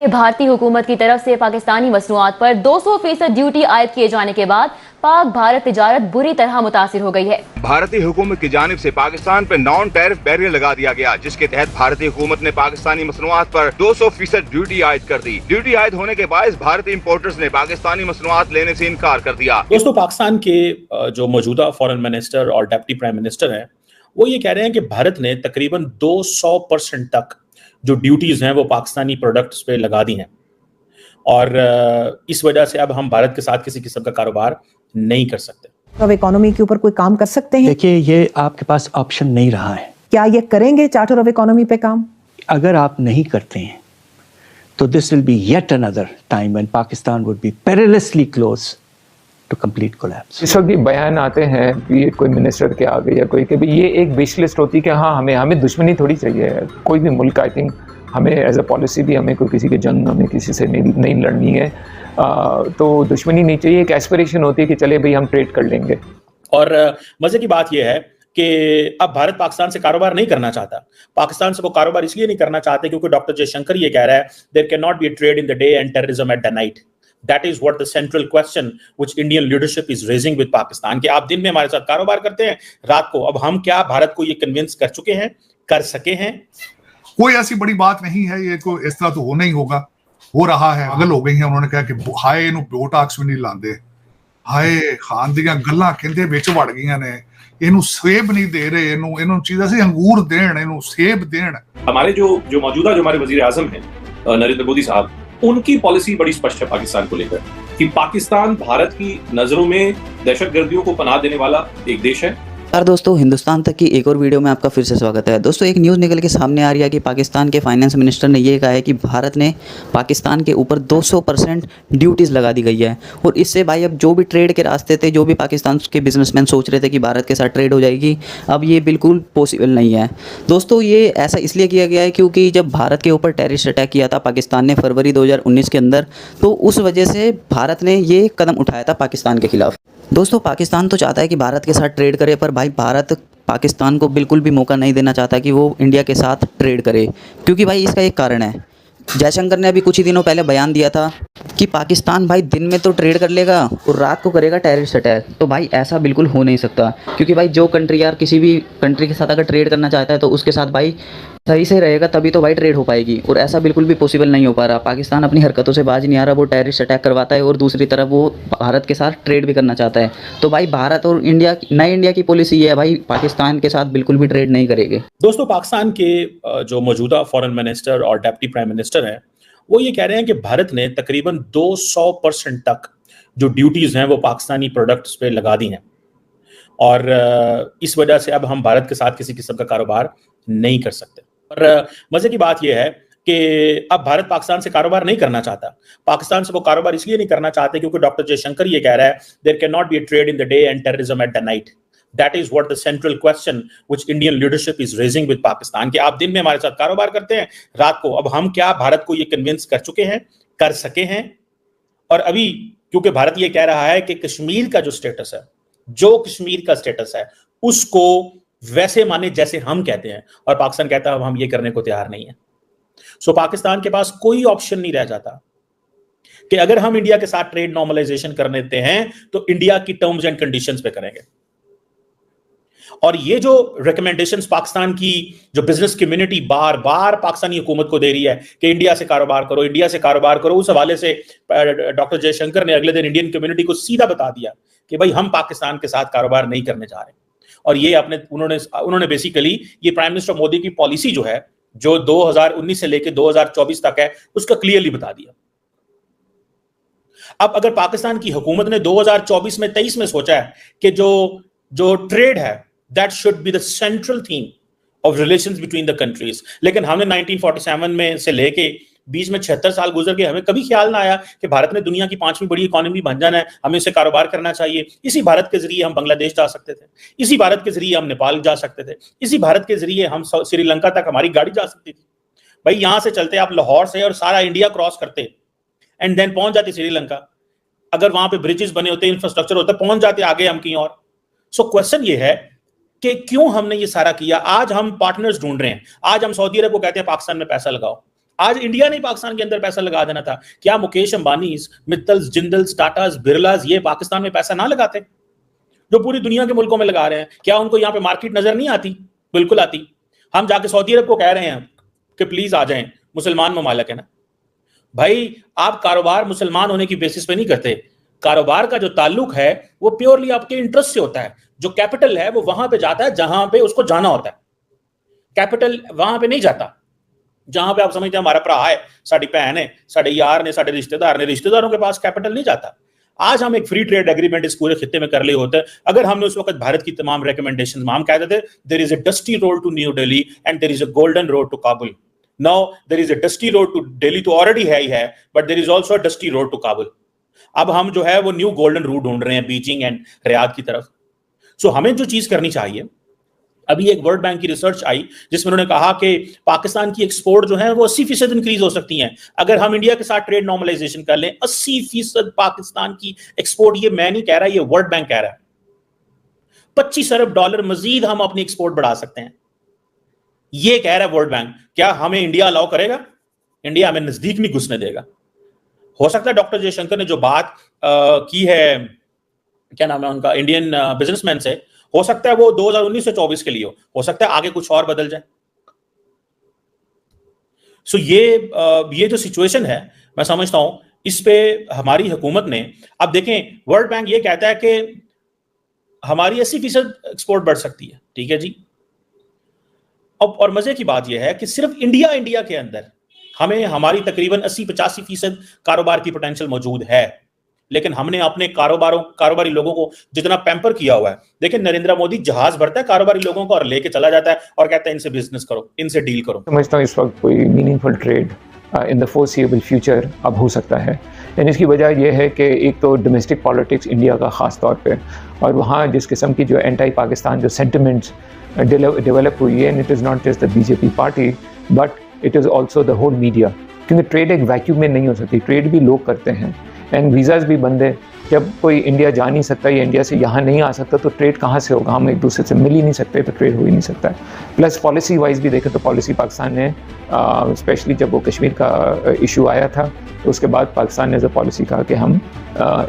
भारतीय हुकूमत की तरफ से पाकिस्तानी मसनूआत पर 200% ड्यूटी आयद किए जाने के बाद पाक भारत तिजारत बुरी तरह मुतासिर हो गई है। भारतीय हुकूमत की जानिब से पाकिस्तान पर नॉन टैरिफ बैरियर लगा दिया गया, जिसके तहत भारतीय हुकूमत ने पाकिस्तानी मसनूआत पर 200% ड्यूटी आयद कर दी। ड्यूटी आयद होने के बाद भारतीय इम्पोर्टर्स ने पाकिस्तानी मसनूआत लेने से इनकार कर दिया। दोस्तों, पाकिस्तान के जो मौजूदा फॉरेन मिनिस्टर और डिप्टी प्राइम मिनिस्टर हैं, वो ये कह रहे हैं कि भारत ने तकरीबन 200% तक जो ड्यूटीज हैं वो पाकिस्तानी प्रोडक्ट्स पे लगा दी हैं और इस वजह से अब हम भारत के साथ किसी किस्म का कारोबार नहीं कर सकते। अब इकोनॉमी के ऊपर कोई काम कर सकते हैं? देखिए, ये आपके पास ऑप्शन नहीं रहा है। क्या ये करेंगे चार्टर ऑफ इकोनॉमी पे काम? अगर आप नहीं करते हैं तो this will be yet another time when Pakistan would be perilously close to complete collapse. इस वक्त बयान आते हैं कि कोई मिनिस्टर के आगे या कोई के भी, ये एक विश लिस्ट होती है कि हाँ हमें दुश्मनी थोड़ी चाहिए है। कोई भी मुल्क, आई थिंक हमें एज अ पॉलिसी भी हमें कोई किसी के जंग, हमें किसी से नहीं लड़नी है, तो दुश्मनी नहीं चाहिए। एक एस्पिरेशन होती है कि चले भाई हम ट्रेड कर लेंगे। और मजे की बात यह है कि अब भारत पाकिस्तान से कारोबार नहीं करना चाहता। पाकिस्तान से वो कारोबार इसलिए नहीं करना चाहते क्योंकि डॉक्टर जयशंकर ये कह रहा है, there can not be a trade in the day and terrorism at the night. That is what the central question which Indian leadership is raising with Pakistan, कि आप दिन में हमारे साथ कारोबार करते हैं, रात को। अब हम क्या भारत को ये कन्विंस कर चुके हैं, कर सके हैं? कोई ऐसी बड़ी बात नहीं है, ये कोई इस तरह तो होना ही होगा, हो रहा है। अगल हो गई है। उन्होंने कहा कि हाय इनू बोटाक्स भी नहीं लाते, हाय खान दियां गल्लां कहंदे विच वड़ गईयां ने, इनू सेब नहीं दे रहे, इनू चीज़ ऐसी अंगूर देण, इनू सेब देण। हमारे जो मौजूदा जो हमारे वजीर आजम हैं नरेंद्र मोदी साहब, उनकी पॉलिसी बड़ी स्पष्ट है पाकिस्तान को लेकर कि पाकिस्तान भारत की नजरों में दहशतगर्दियों को पनाह देने वाला एक देश है। दोस्तों, हिंदुस्तान तक की एक और वीडियो में आपका फिर से स्वागत है। दोस्तों, एक न्यूज़ निकल के सामने आ रही है कि पाकिस्तान के फाइनेंस मिनिस्टर ने ये कहा है कि भारत ने पाकिस्तान के ऊपर 200% ड्यूटीज़ लगा दी गई है। और इससे भाई अब जो भी ट्रेड के रास्ते थे, जो भी पाकिस्तान के बिजनेसमैन सोच रहे थे कि भारत के साथ ट्रेड हो जाएगी, अब ये बिल्कुल पॉसिबल नहीं है। दोस्तों, ये ऐसा इसलिए किया गया है क्योंकि जब भारत के ऊपर टेररिस्ट अटैक किया था पाकिस्तान ने फरवरी 2019 के अंदर, तो उस वजह से भारत ने ये कदम उठाया था पाकिस्तान के खिलाफ। दोस्तों, पाकिस्तान तो चाहता है कि भारत के साथ ट्रेड करे, पर भाई भारत पाकिस्तान को बिल्कुल भी मौका नहीं देना चाहता कि वो इंडिया के साथ ट्रेड करे, क्योंकि भाई इसका एक कारण है। जयशंकर ने अभी कुछ ही दिनों पहले बयान दिया था कि पाकिस्तान भाई दिन में तो ट्रेड कर लेगा और रात को करेगा टेररिस्ट अटैक। तो भाई ऐसा बिल्कुल हो नहीं सकता, क्योंकि भाई जो कंट्री यार किसी भी कंट्री के साथ अगर ट्रेड करना चाहता है तो उसके साथ भाई सही से रहेगा, तभी तो भाई ट्रेड हो पाएगी। और ऐसा बिल्कुल भी पॉसिबल नहीं हो पा रहा। पाकिस्तान अपनी हरकतों से बाज नहीं आ रहा, वो टेररिस्ट अटैक करवाता है और दूसरी तरफ वो भारत के साथ ट्रेड भी करना चाहता है। तो भाई भारत और नई इंडिया की पॉलिसी ये है भाई, पाकिस्तान के साथ बिल्कुल भी ट्रेड नहीं करेंगे। दोस्तों, पाकिस्तान के जो मौजूदा फॉरेन मिनिस्टर और डिप्टी प्राइम मिनिस्टर हैं, वो ये कह रहे हैं कि भारत ने तकरीबन 200% तक जो ड्यूटीज हैं वो पाकिस्तानी प्रोडक्ट्स पे लगा दी हैं और इस वजह से अब हम भारत के साथ किसी किस्म का कारोबार नहीं कर सकते। और मजे की बात यह है कि अब भारत पाकिस्तान से कारोबार नहीं करना चाहता। पाकिस्तान से वो कारोबार इसलिए नहीं करना चाहते क्योंकि डॉक्टर जयशंकर ये कह रहा है, there can not be a trade in the day and terrorism at the night. That is what the central question which Indian leadership is raising with Pakistan, कि आप दिन में हमारे साथ कारोबार करते हैं, रात को। अब हम क्या भारत को ये कन्विंस कर चुके हैं, कर सके हैं? और अभी क्योंकि भारत ये कह रहा है कि कश्मीर का जो स्टेटस है, जो कश्मीर का स्टेटस है, उसको वैसे माने जैसे हम कहते हैं, और पाकिस्तान कहता है अब हम ये करने को तैयार नहीं है। सो पाकिस्तान के पास कोई ऑप्शन नहीं रह जाता कि अगर हम इंडिया के साथ ट्रेड नॉर्मलाइजेशन कर देते हैं तो इंडिया की टर्म्स एंड कंडीशंस पे करेंगे। और ये जो रिकमेंडेशंस पाकिस्तान की जो बिजनेस कम्युनिटी बार बार पाकिस्तानी हुकूमत को दे रही है कि इंडिया से कारोबार करो, इंडिया से कारोबार करो, उस हवाले से डॉक्टर जयशंकर ने अगले दिन इंडियन कम्युनिटी को सीधा बता दिया कि भाई हम पाकिस्तान के साथ कारोबार नहीं करने जा रहे। और ये उन्होंने बेसिकली ये प्राइम मिनिस्टर मोदी की पॉलिसी जो है, जो 2019 से लेकर 2024 तक है, उसका क्लियरली बता दिया। अब अगर पाकिस्तान की हुकूमत ने 2024 में 23 में सोचा है कि जो ट्रेड है that should be the central theme of relations between the countries, लेकिन हमने 1947 में से लेके बीच में 76 साल गुजर गए, हमें कभी ख्याल ना आया कि भारत ने दुनिया की 5वीं बड़ी इकोनॉमी बन जाना है, हमें इससे कारोबार करना चाहिए। इसी भारत के जरिए हम बांग्लादेश जा सकते थे, इसी भारत के जरिए हम नेपाल जा सकते थे, इसी भारत के जरिए हम श्रीलंका तक हमारी गाड़ी जा सकती थी। भाई यहां से चलते आप लाहौर से और सारा इंडिया क्रॉस करते एंड देन पहुंच जाते श्रीलंका। अगर वहां पे ब्रिजेस बने होते, इंफ्रास्ट्रक्चर होता, पहुंच जाते आगे हम कहीं और। सो क्वेश्चन ये है कि क्यों हमने ये सारा किया। आज हम पार्टनर्स ढूंढ रहे हैं। आज हम सऊदी अरब को कहते हैं पाकिस्तान में पैसा लगाओ। आज इंडिया ने पाकिस्तान के अंदर पैसा लगा देना था। क्या मुकेश अंबानी, मित्तल्स, जिंदल्स, टाटास, बिरलास ये पाकिस्तान में पैसा ना लगाते जो पूरी दुनिया के मुल्कों में लगा रहे हैं? क्या उनको यहाँ पे मार्केट नजर नहीं आती? बिल्कुल आती। हम जाके सऊदी अरब को कह रहे हैं कि प्लीज आ जाएं, मुसलमान ममालिक है ना भाई। आप कारोबार मुसलमान होने की बेसिस पे नहीं करते। कारोबार का जो ताल्लुक है वो प्योरली आपके इंटरेस्ट से होता है। जो कैपिटल है वो वहां पे जाता है जहां पे उसको जाना होता है। कैपिटल वहां पे नहीं जाता जहां पे आप समझते हैं हमारा भरा है, साड़ी भैन है, साढ़े यार ने, साढ़े रिश्तेदार ने। रिश्तेदारों के पास कैपिटल नहीं जाता। आज हम एक फ्री ट्रेड एग्रीमेंट इस पूरे खित्ते में कर लिए होते, अगर हमने उस वक्त भारत की तमाम रिकमेंडेशंस, हम कहते थे there is a dusty road to New Delhi and there is a golden road to Kabul. Now there is a dusty road to Delhi, तो ऑलरेडी है ही है, but there is also a dusty road to Kabul. अब हम जो है वो न्यू गोल्डन रूट ढूंढ रहे हैं बीजिंग एंड रियाद की तरफ। सो हमें जो चीज करनी चाहिए, अभी एक वर्ल्ड बैंक की रिसर्च आई जिसमें उन्होंने कहा कि पाकिस्तान की एक्सपोर्ट जो है वो 80% इंक्रीज हो सकती है अगर हम इंडिया के साथ ट्रेड नॉर्मलाइजेशन कर लें। 80% पाकिस्तान की एक्सपोर्ट, ये मैं नहीं कह रहा, ये वर्ल्ड बैंक कह रहा है। $25 अरब मजीद हम अपनी एक्सपोर्ट बढ़ा सकते हैं, ये कह रहा है वर्ल्ड बैंक। क्या हमें इंडिया अलाउ करेगा? इंडिया हमें नजदीक नहीं घुसने देगा। हो सकता है डॉक्टर जयशंकर ने जो बात की है, क्या नाम है उनका, इंडियन बिजनेसमैन से, हो सकता है वो 2019 से 24 के लिए हो सकता है आगे कुछ और बदल जाए। सो ये जो सिचुएशन है, मैं समझता हूं इस पे हमारी हुकूमत ने, अब देखें वर्ल्ड बैंक ये कहता है कि हमारी 80% एक्सपोर्ट बढ़ सकती है, ठीक है जी। अब और मजे की बात यह है कि सिर्फ इंडिया के अंदर हमें हमारी तकरीबन 80-85% कारोबार की पोटेंशियल मौजूद है, लेकिन हमने अपने कारोबारी लोगों को जितना पैम्पर किया हुआ है। देखिए नरेंद्र मोदी जहाज भरता है कारोबारी लोगों को और लेके चला जाता है और कहता है इनसे बिजनेस करो, इनसे डील करो। समझता हूँ इस वक्त कोई meaningful trade in the foreseeable future अब हो सकता है। यानी इसकी वजह यह है कि एक तो डोमेस्टिक पॉलिटिक्स इंडिया का ख़ास तौर पे, और वहाँ जिस किस्म की जो एंटी पाकिस्तान जो सेंटिमेंट्स डेवलप हुई है, and it is not just the BJP party but it is also the whole media, क्योंकि ट्रेड एक वैक्यूम में नहीं हो सकती, ट्रेड भी लोग करते हैं एंड वीज़ाज़ भी बंद है। जब कोई इंडिया जा नहीं सकता या इंडिया से यहाँ नहीं आ सकता तो ट्रेड कहाँ से होगा? हम एक दूसरे से मिल ही नहीं सकते तो ट्रेड हो ही नहीं सकता है। प्लस पॉलिसी वाइज भी देखें तो पॉलिसी पाकिस्तान ने स्पेशली जब वो कश्मीर का इशू आया था तो उसके बाद पाकिस्तान ने एज अ पॉलिसी कहा कि हम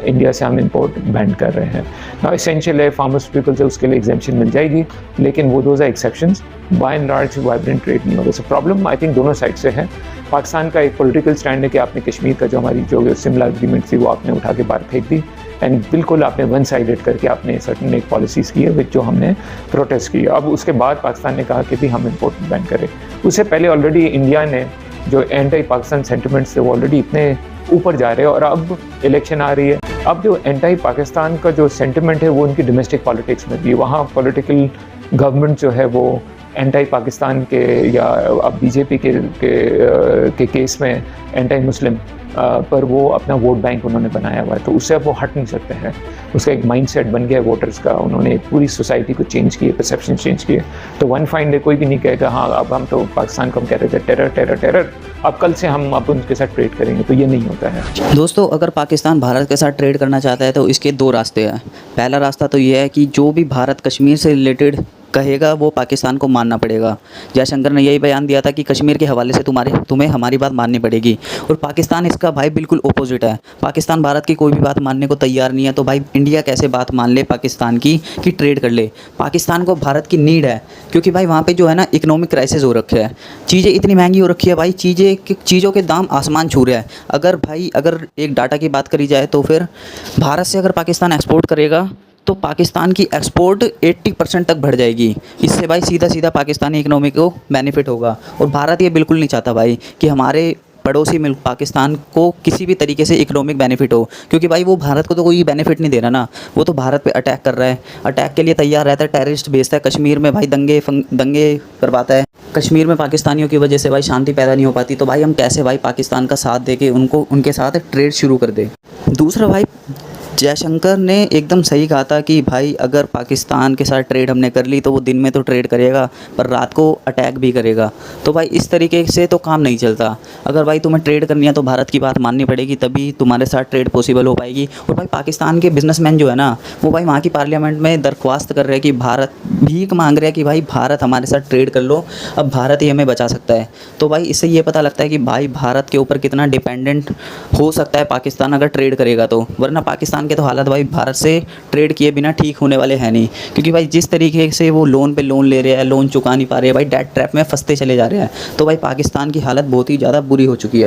इंडिया से हम इंपोर्ट बैन कर रहे हैं। ना इसेंशियल है, फार्मास्यूटिकल से उसके लिए एग्जेम्पशन मिल जाएगी, लेकिन वो those are exceptions, by and large vibrant trade नहीं होगा। सो प्रॉब्लम आई थिंक दोनों साइड से है। पाकिस्तान का एक पॉलिटिकल स्टैंड है कि आपने कश्मीर का जो हमारी जो सिमला एग्रीमेंट थी वो आपने उठा के बाहर फेंक दी एंड बिल्कुल आपने वन साइडेड करके आपने सर्टन एक पॉलिसीज़ की है विच जो हमने प्रोटेस्ट की। अब उसके बाद पाकिस्तान ने कहा कि भी हम इंपोर्ट बैन करें। उससे पहले ऑलरेडी इंडिया ने जो एंटी पाकिस्तान सेंटिमेंट्स थे वो ऑलरेडी इतने ऊपर जा रहे हैं और अब इलेक्शन आ रही है। अब जो एंटी पाकिस्तान का जो सेंटिमेंट है वो उनकी डोमेस्टिक पॉलिटिक्स में भी, वहाँ पॉलिटिकल गवर्नमेंट जो है वो एंटी पाकिस्तान के या अब बीजेपी के केस में एंटी मुस्लिम पर वो अपना वोट बैंक उन्होंने बनाया हुआ है, तो उससे अब वो हट नहीं सकते हैं। उसका एक माइंडसेट बन गया है वोटर्स का, उन्होंने पूरी सोसाइटी को चेंज किए, परसेप्शन चेंज किए। तो वन फाइन डे कोई भी नहीं कहेगा हाँ अब हम तो पाकिस्तान को हम कह रहे थे टेरर टेरर टेरर, अब कल से हम अब उनके साथ ट्रेड करेंगे, तो ये नहीं होता है। दोस्तों अगर पाकिस्तान भारत के साथ ट्रेड करना चाहता है तो इसके दो रास्ते हैं। पहला रास्ता तो ये है कि जो भी भारत कश्मीर से रिलेटेड कहेगा वो पाकिस्तान को मानना पड़ेगा। जयशंकर ने यही बयान दिया था कि कश्मीर के हवाले से तुम्हें हमारी बात माननी पड़ेगी, और पाकिस्तान इसका भाई बिल्कुल ओपोजिट है। पाकिस्तान भारत की कोई भी बात मानने को तैयार नहीं है, तो भाई इंडिया कैसे बात मान ले पाकिस्तान की कि ट्रेड कर ले। पाकिस्तान को भारत की नीड है, क्योंकि भाई वहाँ पे जो है ना इकोनॉमिक क्राइसिस हो रखे है, चीज़ें इतनी महंगी हो रखी है भाई, चीज़ों के दाम आसमान छू रहे हैं। अगर एक डाटा की बात करी जाए तो फिर भारत से अगर पाकिस्तान एक्सपोर्ट करेगा तो पाकिस्तान की एक्सपोर्ट 80% तक बढ़ जाएगी। इससे भाई सीधा पाकिस्तानी इकोनॉमी को बेनिफिट होगा, और भारत ये बिल्कुल नहीं चाहता भाई कि हमारे पड़ोसी मुल्क पाकिस्तान को किसी भी तरीके से इकोनॉमिक बेनिफिट हो, क्योंकि भाई वो भारत को तो कोई बेनिफिट नहीं दे रहा ना, वो तो भारत पे अटैक कर रहा है, अटैक के लिए तैयार रहता है, टेररिस्ट भेजता है कश्मीर में, भाई दंगे करवाता है। कश्मीर में पाकिस्तानियों की वजह से भाई शांति पैदा नहीं हो पाती, तो भाई हम कैसे भाई पाकिस्तान का साथ दे के उनके साथ ट्रेड शुरू कर दे। दूसरा भाई जयशंकर ने एकदम सही कहा था कि भाई अगर पाकिस्तान के साथ ट्रेड हमने कर ली तो वो दिन में तो ट्रेड करेगा पर रात को अटैक भी करेगा। तो भाई इस तरीके से तो काम नहीं चलता। अगर भाई तुम्हें ट्रेड करनी है तो भारत की बात माननी पड़ेगी, तभी तुम्हारे साथ ट्रेड पॉसिबल हो पाएगी। और भाई पाकिस्तान के बिजनेसमैन जो है ना, वो भाई वहाँ की पार्लियामेंट में दरख्वास्त कर रहे हैं कि भारत, भीख मांग रहे हैं कि भाई भारत हमारे साथ ट्रेड कर लो, अब भारत ही हमें बचा सकता है। तो भाई इससे ये पता लगता है कि भाई भारत के ऊपर कितना डिपेंडेंट हो सकता है पाकिस्तान अगर ट्रेड करेगा तो। वरना पाकिस्तान के तो हालत भाई भारत से ट्रेड किए बिना ठीक होने वाले हैं नहीं, क्योंकि भाई जिस तरीके से वो लोन पे लोन ले रहे हैं, लोन चुका नहीं पा रहे हैं, भाई डेट ट्रैप में फंसते चले जा रहे हैं। तो भाई पाकिस्तान की हालत बहुत ही ज़्यादा बुरी हो चुकी है।